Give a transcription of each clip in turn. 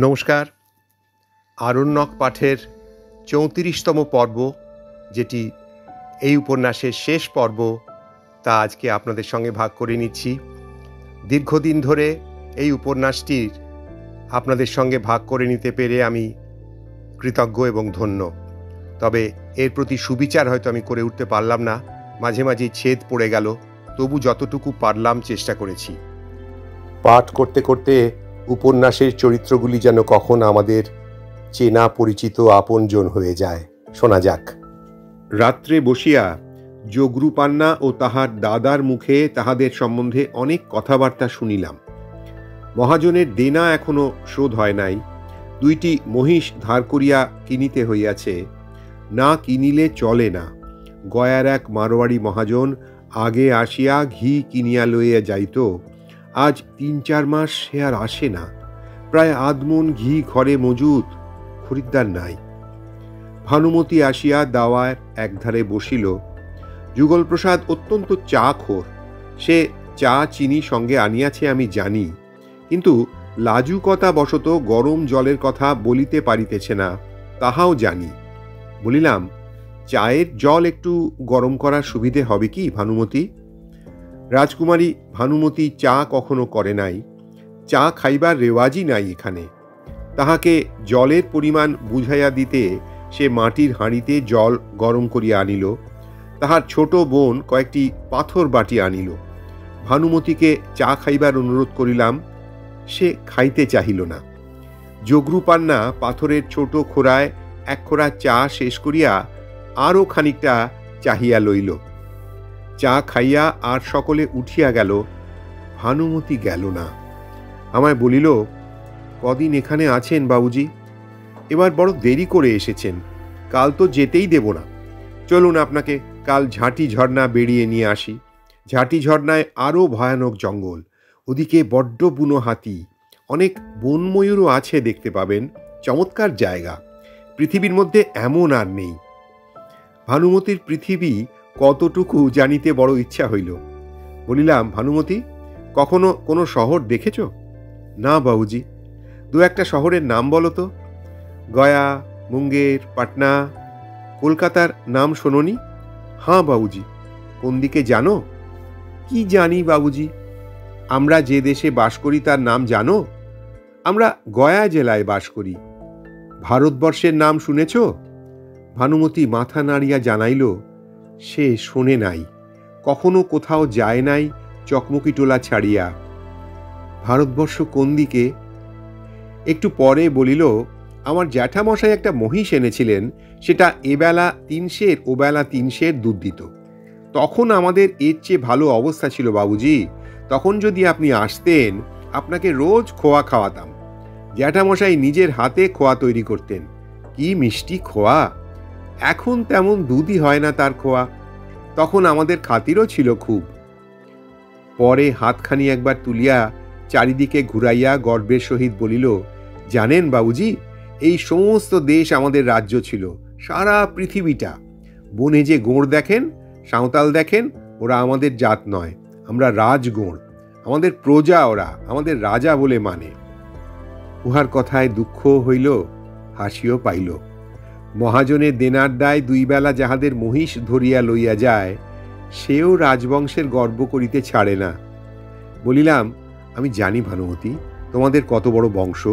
নমস্কার। আরণ্যক পাঠের ৩৪তম পর্ব, যেটি এই উপন্যাসের শেষ পর্ব, তা আজকে আপনাদের সঙ্গে ভাগ করে নিচ্ছি। দীর্ঘদিন ধরে এই উপন্যাসটির আপনাদের সঙ্গে ভাগ করে নিতে পেরে আমি কৃতজ্ঞ এবং ধন্য। তবে এর প্রতি সুবিচার হয়তো আমি করে উঠতে পারলাম না, মাঝে মাঝেই ছেদ পড়ে গেল। তবু যতটুকু পারলাম চেষ্টা করেছি। পাঠ করতে করতে উপন্যাসের চরিত্রগুলি যেন কখন আমাদের চেনা পরিচিত আপনজন হয়ে যায়। শোনা যাক। রাত্রে বসিয়া যোগরূপান্না ও তাহার দাদার মুখে তাহাদের সম্বন্ধে অনেক কথাবার্তা শুনিলাম। মহাজনের দেনা এখনো শোধ হয় নাই। 2টি মহিষ ধার করিয়া কিনিতে হইয়াছে, না কিনিলে চলে না। গয়ার এক মারোয়াড়ি মহাজন আগে আসিয়া ঘি কিনিয়া লইয়া যাইত, আজ 3-4 মাস সে আর আসে না। প্রায় আধমন ঘি ঘরে মজুদ, খরিদ্দার নাই। ভানুমতি আসিয়া দাওয়ার একধারে বসিল। যুগলপ্রসাদ অত্যন্ত চা খোর। সে চা চিনি সঙ্গে আনিয়াছে আমি জানি, কিন্তু লাজুকতা বশত গরম জলের কথা বলিতে পারিতেছে না, তাহাও জানি। বলিলাম, চায়ের জল একটু গরম করার সুবিধে হবে কি ভানুমতি? রাজকুমারী ভানুমতি চা কখনো করে নাই, চা খাইবার রেওয়াজই নাই এখানে। তাহাকে জলের পরিমাণ বুঝাইয়া দিতে সে মাটির হাঁড়িতে জল গরম করিয়া আনিল। তাহার ছোট বোন কয়েকটি পাথর বাটি আনিল। ভানুমতিকে চা খাইবার অনুরোধ করিলাম, সে খাইতে চাহিল না। যোগরূপান্না পাথরের ছোট খোড়ায় 1 খোড়া চা শেষ করিয়া আরও খানিকটা চাহিয়া লইল। চা খাইয়া আর সকলে উঠিয়া গেল, ভানুমতি গেল না। আমায় বলিল, কদিন এখানে আছেন বাবুজি? এবার বড় দেরি করে এসেছেন, কাল তো যেতেই দেব না। চলুন আপনাকে কাল ঝাঁটি ঝর্ণা বেরিয়ে নিয়ে আসি। ঝাঁটি ঝর্ণায় আরও ভয়ানক জঙ্গল, ওদিকে বড্ড বুনো হাতি, অনেক বনময়ূরও আছে, দেখতে পাবেন। চমৎকার জায়গা, পৃথিবীর মধ্যে এমন আর নেই। ভানুমতির পৃথিবী কতটুকু জানিতে বড় ইচ্ছা হইল। বলিলাম, ভানুমতি, কখনো কোনো শহর দেখেছ? না বাবুজি। 2-1টা শহরের নাম বলো তো। গয়া, মুঙ্গের, পাটনা, কলকাতার নাম শোনোনি? হ্যাঁ বাবুজি। কোন দিকে জানো? কি জানি বাবুজি, আমরা যে দেশে বাস করি তার নাম জানো? আমরা গয়া জেলায় বাস করি। ভারতবর্ষের নাম শুনেছ? ভানুমতি মাথা নাড়িয়া জানাইল, সে শোনে নাই, কখনো কোথাও যায় নাই চকমকি টোলা ছাড়িয়া। ভারতবর্ষ কোন দিকে? একটু পরে বলিল, আমার জ্যাঠামশাই একটা মহিষ এনেছিলেন, সেটা এবেলা 3 সের ওবেলা 3 সের দুধ দিত। তখন আমাদের এর চেয়ে ভালো অবস্থা ছিল বাবুজি। তখন যদি আপনি আসতেন, আপনাকে রোজ খোয়া খাওয়াতাম। জ্যাঠামশাই নিজের হাতে খোয়া তৈরি করতেন, কি মিষ্টি খোয়া! এখন তেমন দুধই হয় না তার খোয়া। তখন আমাদের খাতিরও ছিল খুব। পরে হাতখানি একবার তুলিয়া চারিদিকে ঘুরাইয়া গর্বের সহিত বলিল, জানেন বাবুজি, এই সমস্ত দেশ আমাদের রাজ্য ছিল, সারা পৃথিবীটা। বনে যে গোঁড় দেখেন, সাঁওতাল দেখেন, ওরা আমাদের জাত নয়, আমরা রাজগোঁড়। আমাদের প্রজা ওরা, আমাদের রাজা বলে মানে। উহার কথায় দুঃখ হইল, হাসিও পাইল। মহাজনের দেনার দায় 2 বেলা যাহাদের মহিষ ধরিয়া লইয়া যায়, সেও রাজবংশের গর্ব করিতে ছাড়ে না। বলিলাম, আমি জানি ভানুমতি, তোমাদের কত বড় বংশ।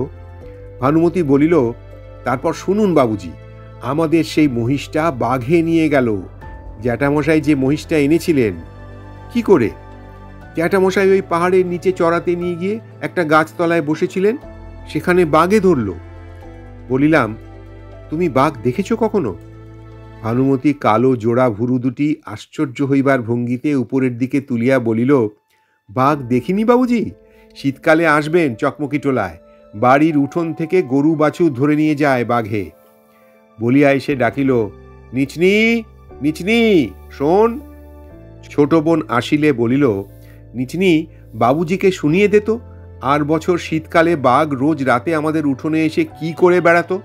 ভানুমতি বলিল, তারপর শুনুন বাবুজি, আমাদের সেই মহিষটা বাঘে নিয়ে গেল। জ্যাঠামশাই যে মহিষটা এনেছিলেন। কি করে? জ্যাঠামশাই ওই পাহাড়ের নিচে চড়াতে নিয়ে গিয়ে একটা গাছতলায় বসেছিলেন, সেখানে বাঘে ধরল। বলিলাম, তুমি বাঘ দেখেছ কখনো? ভানুমতি কালো জোড়া ভুরু দুটি আশ্চর্য হইবার ভঙ্গিতে উপরের দিকে তুলিয়া বলিল, বাঘ দেখিনি বাবুজি। শীতকালে আসবেন চকমকি টোলায়, বাড়ির উঠোন থেকে গরু বাছুর ধরে নিয়ে যায় বাঘে। বলিয়া এসে ডাকিল, নিচনি, নিচনি, শোন। ছোট বোন আসিলে বলিল, নিচনি, বাবুজিকে শুনিয়ে দে তো, আর বছর শীতকালে বাঘ রোজ রাতে আমাদের উঠোনে এসে কি করে বেড়াতো।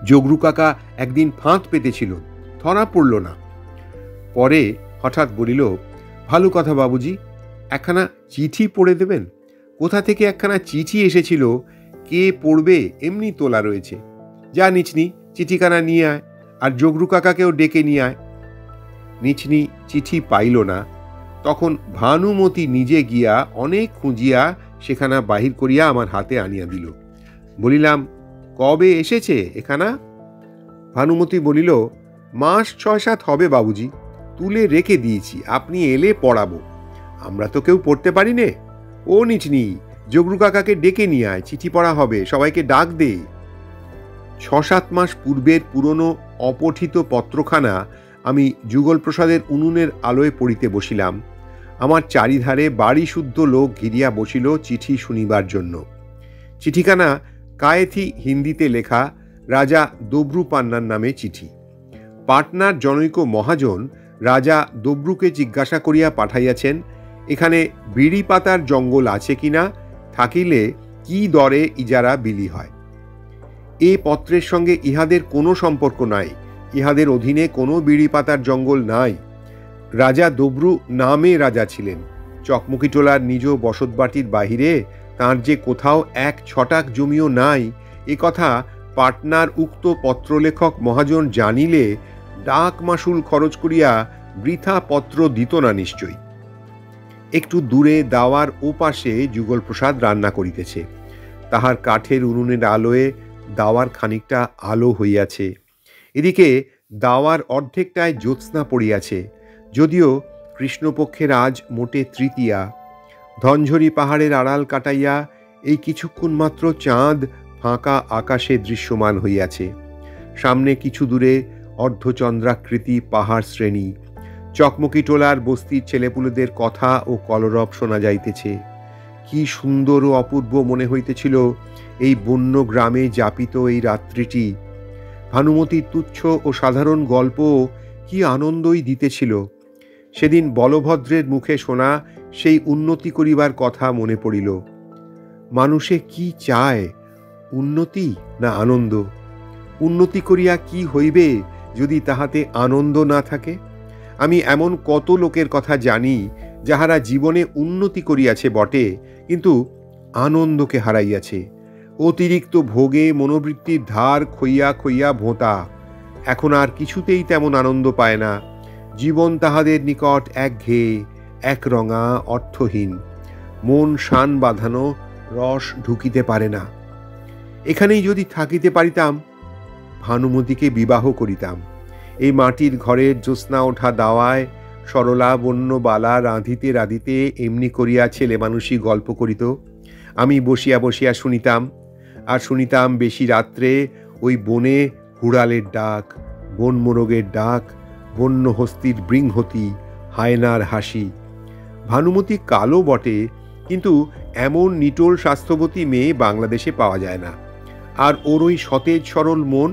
যোগরু কাকা একদিন ফাঁদ পেতেছিল, ধরা পড়ল না। পরে হঠাৎ বলিল, ভালো কথা বাবুজি, একখানা চিঠি পড়ে দেবেন। কোথা থেকে একখানা চিঠি এসেছিল, কে পড়বে এমনি তোলা রয়েছে। যা নিচনি, চিঠিখানা নিয়ে আয়, আর জগরু কাকাকেও ডেকে নিয়ে আয়। নিচনি চিঠি পাইল না। তখন ভানুমতি নিজে গিয়া অনেক খুঁজিয়া সেখানা বাহির করিয়া আমার হাতে আনিয়া দিল। বলিলাম, কবে এসেছে এখানা? ভানুমতি বলিল, মাস 6-7 হবে বাবুজি, তুলে রেখে দিয়েছি, আপনি এলে পড়াবো। আমরা তো কেউ পড়তে পারি নে। ও নিচনি, জগরু কাকাকে ডেকে নিয়ে আয়, চিঠি পড়া হবে, সবাইকে ডাক দে। 6-7 মাস পূর্বের পুরনো অপঠিত পত্রখানা আমি যুগলপ্রসাদের উনুনের আলোয় পড়িতে বসিলাম। আমার চারিধারে বাড়ি শুদ্ধ লোক ঘিরিয়া বসিল চিঠি শুনিবার জন্য। চিঠিখানা কায়েথি হিন্দিতে লেখা, রাজা দব্রু পান্নার নামে চিঠি। পাটনার জনৈক মহাজন রাজা দব্রুকে জিজ্ঞাসা করিয়া পাঠাইয়াছেন, এখানে বিড়ি পাতার জঙ্গল আছে কিনা, থাকিলে কি দরে ইজারা বিলি হয়। এ পত্রের সঙ্গে ইহাদের কোনো সম্পর্ক নাই, ইহাদের অধীনে কোনো বিড়ি পাতার জঙ্গল নাই। রাজা দব্রু নামে রাজা ছিলেন। চকমকিটোলার নিজ বসতবাটির বাহিরে তাঁর যে কোথাও 1 ছটাক জমিও নাই, এ কথা পাটনার উক্ত পত্রলেখক মহাজন জানিলে ডাক মাসুল খরচ করিয়া বৃথা পত্র দিত না নিশ্চয়ই। একটু দূরে দাওয়ার ওপাশে যুগলপ্রসাদ রান্না করিতেছে। তাহার কাঠের উনুনের আলোয় দাওয়ার খানিকটা আলো হইয়াছে। এদিকে দাওয়ার অর্ধেকটায় জ্যোৎস্না পড়িয়াছে, যদিও কৃষ্ণপক্ষের আজ মোটে তৃতীয়া। ধনঝরি পাহাড়ের আড়াল কাটাইয়া এই কিছুক্ষণ মাত্র চাঁদ ফাঁকা আকাশে দৃশ্যমান হইয়াছে। সামনে কিছু দূরে অর্ধচন্দ্রাকৃতি পাহাড় শ্রেণী। চকমকিটোলার বস্তির ছেলেপুলেদের কথা ও কলরব শোনা যাইতেছে। কি সুন্দর ও অপূর্ব মনে হইতেছিল এই বন্য গ্রামে যাপিত এই রাত্রিটি। ভানুমতির তুচ্ছ ও সাধারণ গল্প কি আনন্দই দিতেছিল। সেদিন বলভদ্রের মুখে শোনা সেই উন্নতি করিবার কথা মনে পড়িল। মানুষে কি চায়, উন্নতি না আনন্দ? উন্নতি করিয়া কি হইবে যদি তাহাতে আনন্দ না থাকে? আমি এমন কত লোকের কথা জানি যাহারা জীবনে উন্নতি করিয়াছে বটে, কিন্তু আনন্দকে হারাইয়াছে। অতিরিক্ত ভোগে মনোবৃত্তির ধার খইয়া খইয়া ভোঁতা। এখন আর কিছুতেই তেমন আনন্দ পায় না। জীবন তাহাদের নিকট একঘেয়ে, একরঙা, অর্থহীন। মন শান বাঁধানো, রস ঢুকিতে পারে না। এখানেই যদি থাকিতে পারিতাম, ভানুমতিকে বিবাহ করিতাম। এই মাটির ঘরের জ্যোৎস্না ওঠা দাওয়ায় সরলা বন্য বালা রাঁধিতে রাঁধিতে এমনি করিয়া ছেলে মানুষই গল্প করিত। আমি বসিয়া বসিয়া শুনিতাম, আর শুনিতাম বেশি রাত্রে ওই বনে হুড়ালের ডাক, বন মোরগের ডাক, বন্য হস্তির বৃংহতি, হায়নার হাসি। ভানুমতি কালো বটে, কিন্তু এমন নিটোল স্বাস্থ্যবতী মেয়ে বাংলাদেশে পাওয়া যায় না। আর ওর ওই সতেজ সরল মন,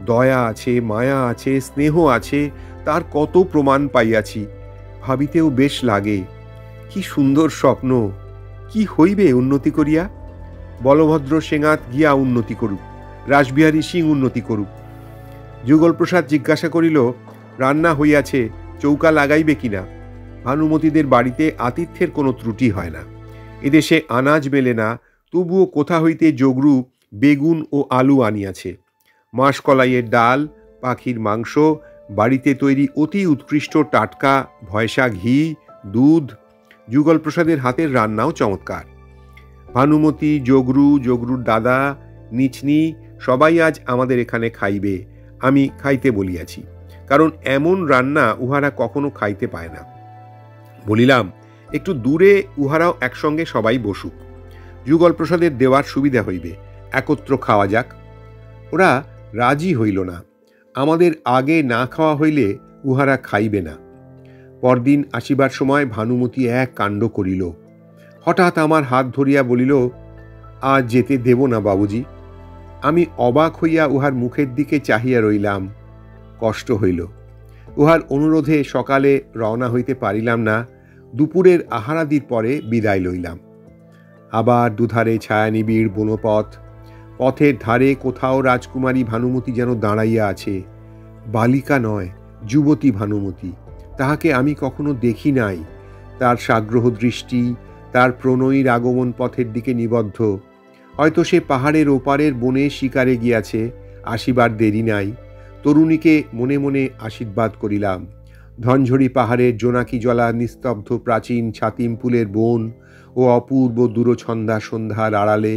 দয়া আছে, মায়া আছে, স্নেহ আছে, তার কত প্রমাণ পাইয়াছি। ভাবিতেও বেশ লাগে। কি সুন্দর স্বপ্ন! কি হইবে উন্নতি করিয়া? বলভদ্র সেঙাত গিয়া উন্নতি করুক, রাসবিহারী সিং উন্নতি করুক। যুগলপ্রসাদ জিজ্ঞাসা করিল, রান্না হইয়াছে, চৌকা লাগাইবে কিনা? ভানুমতিদের বাড়িতে আতিথ্যের কোনো ত্রুটি হয় না। এদেশে আনাজ মেলে না, তবুও কোথা হইতে জগরু বেগুন ও আলু আনিয়াছে। মাসকলাইয়ের ডাল, পাখির মাংস, বাড়িতে তৈরি অতি উৎকৃষ্ট টাটকা ভয়সা ঘি, দুধ। যুগলপ্রসাদের হাতের রান্নাও চমৎকার। ভানুমতি, জগরু, জগরুর দাদা, নিচনি সবাই আজ আমাদের এখানে খাইবে। আমি খাইতে বলিয়াছি, কারণ এমন রান্না উহারা কখনো খাইতে পায় না। বলিলাম, একটু দূরে উহারাও একসঙ্গে সবাই বসুক, যুগলপ্রসাদের দেওয়ার সুবিধা হইবে, একত্র খাওয়া যাক। ওরা রাজি হইল না। আমাদের আগে না খাওয়া হইলে উহারা খাইবে না। পরদিন আসিবার সময় ভানুমতি এক কাণ্ড করিল। হঠাৎ আমার হাত ধরিয়া বলিল, আজ যেতে দেব না বাবুজি। আমি অবাক হইয়া উহার মুখের দিকে চাহিয়া রইলাম। কষ্ট হইল। উহার অনুরোধে সকালে রওনা হইতে পারিলাম না। দুপুরের আহারাদির পরে বিদায় লইলাম। আবার দুধারে ছায়ানিবিড় বনপথ। পথের ধারে কোথাও রাজকুমারী ভানুমতি যেন দাঁড়াইয়া আছে। বালিকা নয়, যুবতী ভানুমতি। তাহাকে আমি কখনো দেখি নাই। তার সাগ্রহ দৃষ্টি তার প্রণয়ীর আগমন পথের দিকে নিবদ্ধ। হয়তো সে পাহাড়ের ওপারের বনে শিকারে গিয়াছে, আসিবার দেরি নাই। তরুণীকে মনে মনে আশীর্বাদ করিলাম। ধনঝড়ি পাহাড়ের জোনাকি জলা নিস্তব্ধ প্রাচীন ছাতিমপুলের বন ও অপূর্ব দূরছন্দা সন্ধ্যার আড়ালে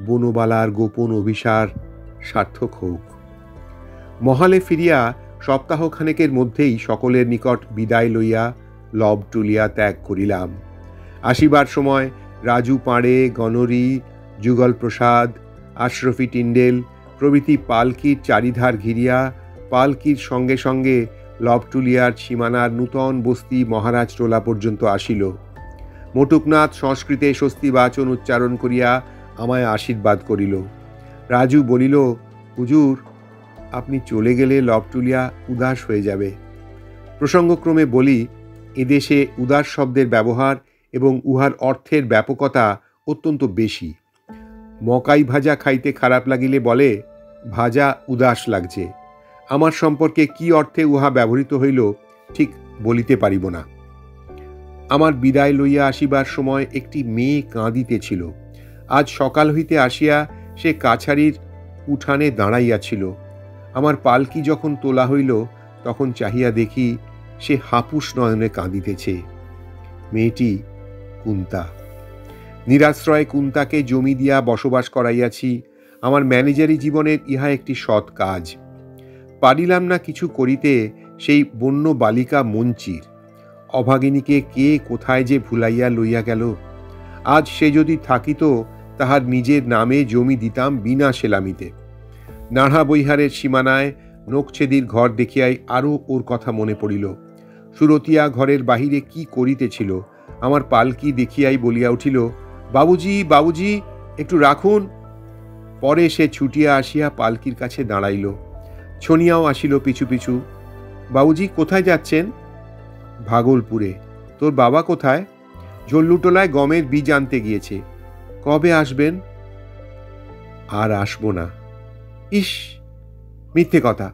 বনবালার গোপন অভিসার সার্থক হোক। মহালে ফিরিয়া সপ্তাহখানেকের মধ্যেই সকলের নিকট বিদায় লইয়া লবটুলিয়া ত্যাগ করিলাম। আসিবার সময় রাজু পাঁড়ে, গণরি, যুগল প্রসাদ, আশরফি টিন্ডেল প্রভৃতি পালকির চারিধার ঘিরিয়া পালকির সঙ্গে সঙ্গে লবটুলিয়ার সীমানার নূতন বস্তি মহারাজ টোলা পর্যন্ত আসিল। মটুকনাথ সংস্কৃতে স্বস্তিবাচন উচ্চারণ করিয়া আমায় আশীর্বাদ করিল। রাজু বলিল, হুজুর, আপনি চলে গেলে লবটুলিয়া উদাস হয়ে যাবে। প্রসঙ্গক্রমে বলি, এদেশে উদাস শব্দের ব্যবহার এবং উহার অর্থের ব্যাপকতা অত্যন্ত বেশি। মকাই ভাজা খাইতে খারাপ লাগিলে বলে, ভাজা উদাস লাগছে। আমার সম্পর্কে কি অর্থে উহা ব্যবহৃত হইল ঠিক বলিতে পারিব না। আমার বিদায় লইয়া আসিবার সময় একটি মেয়ে কাঁদিতেছিল। আজ সকাল হইতে আসিয়া সে কাছারির উঠানে দাঁড়াইয়াছিল। আমার পালকি যখন তোলা হইল তখন চাহিয়া দেখি সে হাপুস নয়নে কাঁদিতেছে। মেয়েটি কুন্তা। নিরাশ্রয় কুন্তাকে জমি দিয়া বসবাস করাইয়াছি। আমার ম্যানেজারি জীবনের ইহা একটি সৎ কাজ। পারিলাম না কিছু করিতে সেই বন্য বালিকা মঞ্চির। অভাগিনীকে কে কোথায় যে ভুলাইয়া লইয়া গেল। আজ সে যদি থাকিত, তাহার নিজের নামে জমি দিতাম বিনা সেলামিতে। নাড়া বৈহারের সীমানায় নকছেদির ঘর দেখিয়াই আরও ওর কথা মনে পড়িল। সুরতিয়া ঘরের বাহিরে কি করিতেছিল। আমার পালকি দেখিয়াই বলিয়া উঠিল, বাবুজি, বাবুজি, একটু রাখুন। পরে সে ছুটিয়া আসিয়া পালকির কাছে দাঁড়াইল। ছনিয়াও আসিল পিছু পিছু। বাবুজি, কোথায় যাচ্ছেন? ভাগলপুরে। তোর বাবা কোথায়? ঝল্লুটোলায় গমের বীজ আনতে গিয়েছে। কবে আসবেন? আর আসব না। ইস, মিথ্যে কথা।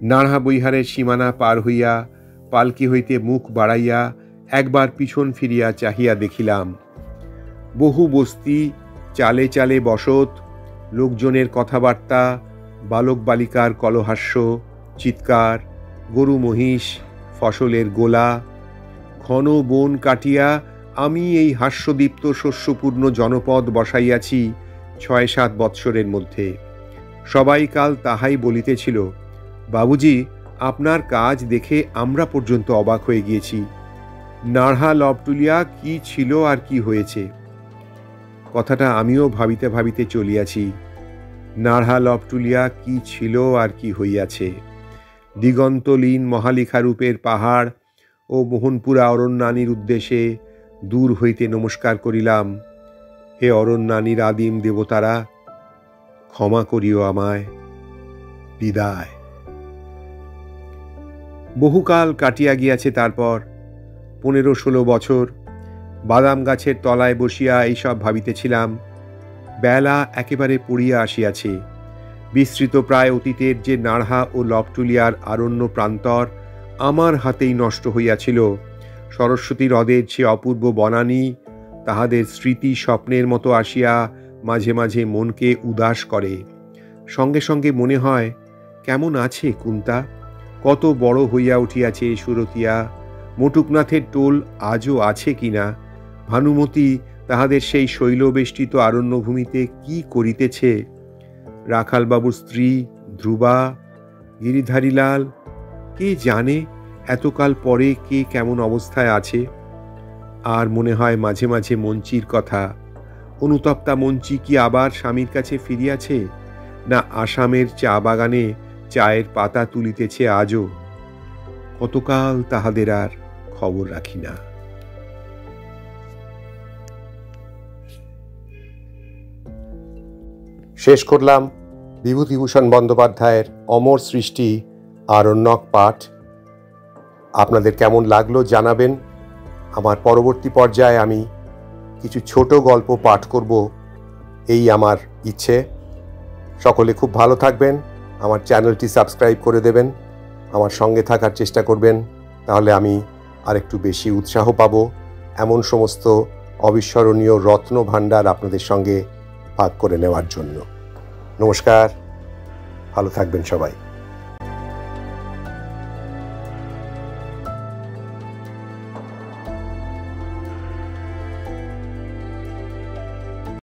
নাড়া বৈহারের সীমানা পার হইয়া পালকি হইতে মুখ বাড়াইয়া একবার পিছন ফিরিয়া চাহিয়া দেখিলাম। বহু বস্তি, চালে চালে বসত, লোকজনের কথাবার্তা, বালক বালিকার কলহাস্য, চিৎকার, গরু মহিষ, ফসলের গোলা। ঘন বন কাটিয়া আমি এই হাস্যদীপ্ত শস্যপূর্ণ জনপদ বসাইয়াছি ৬-৭ বৎসরের মধ্যে। সবাই কাল তাহাই বলিতেছিল, বাবুজি, আপনার কাজ দেখে আমরা পর্যন্ত অবাক হয়ে গিয়েছি। নাড়া লবটুলিয়া কি ছিল আর কি হয়েছে। কথাটা আমিও ভাবিতে ভাবিতে চলিয়াছি। নাড়া লবটুলিয়া কি ছিল আর কি হইয়াছে। দিগন্তলীন মহালিখারূপের পাহাড় ও মোহনপুরা অরণ্যানীর উদ্দেশ্যে দূর হইতে নমস্কার করিলাম। হে অরণ্যানীর আদিম দেবতারা, ক্ষমা করিও আমায়। বিদায়। বহুকাল কাটিয়া গিয়াছে। তারপর 15-16 বছর বাদাম গাছের তলায় বসিয়া এইসব ভাবিতেছিলাম। বেলা একেবারে পড়িয়া আসিয়াছে। বিস্তৃত প্রায় অতীতের যে নাড়া ও লবটুলিয়ার আরণ্য প্রান্তর আমার হাতেই নষ্ট হইয়াছিল, সরস্বতী হ্রদের সে অপূর্ব বনানী, তাহাদের স্মৃতি স্বপ্নের মতো আসিয়া মাঝে মাঝে মনকে উদাস করে। সঙ্গে সঙ্গে মনে হয়, কেমন আছে কুন্তা, কত বড় হইয়া উঠিয়াছে সুরতিয়া। মটুকনাথের টোল আজও আছে কিনা, ভানুমতি তাহাদের সেই শৈলবেষ্টিত আরণ্যভূমিতে কি করিতেছে, রাখালবাবুর স্ত্রী ধ্রুবা, গিরিধারীলাল, কে জানে এতকাল পরে কে কেমন অবস্থায় আছে। আর মনে হয় মাঝে মাঝে মঞ্চির কথা। অনুতপ্তা মঞ্চি কি আবার স্বামীর কাছে ফিরিয়াছে, না আসামের চা বাগানে চায়ের পাতা তুলিতেছে আজও। কতকাল তাহাদের আর খবর রাখি না। শেষ করলাম বিভূতিভূষণ বন্দ্যোপাধ্যায়ের অমর সৃষ্টি আরণ্যক পাঠ। আপনাদের কেমন লাগলো জানাবেন। আমার পরবর্তী পর্যায়ে আমি কিছু ছোট গল্প পাঠ করব, এই আমার ইচ্ছে। সকলে খুব ভালো থাকবেন। আমার চ্যানেলটি সাবস্ক্রাইব করে দেবেন, আমার সঙ্গে থাকার চেষ্টা করবেন। তাহলে আমি আরেকটু বেশি উৎসাহ পাব এমন সমস্ত অবিস্মরণীয় রত্ন ভাণ্ডার আপনাদের সঙ্গে ভাগ করে নেওয়ার জন্য। নমস্কার, ভালো থাকবেন সবাই।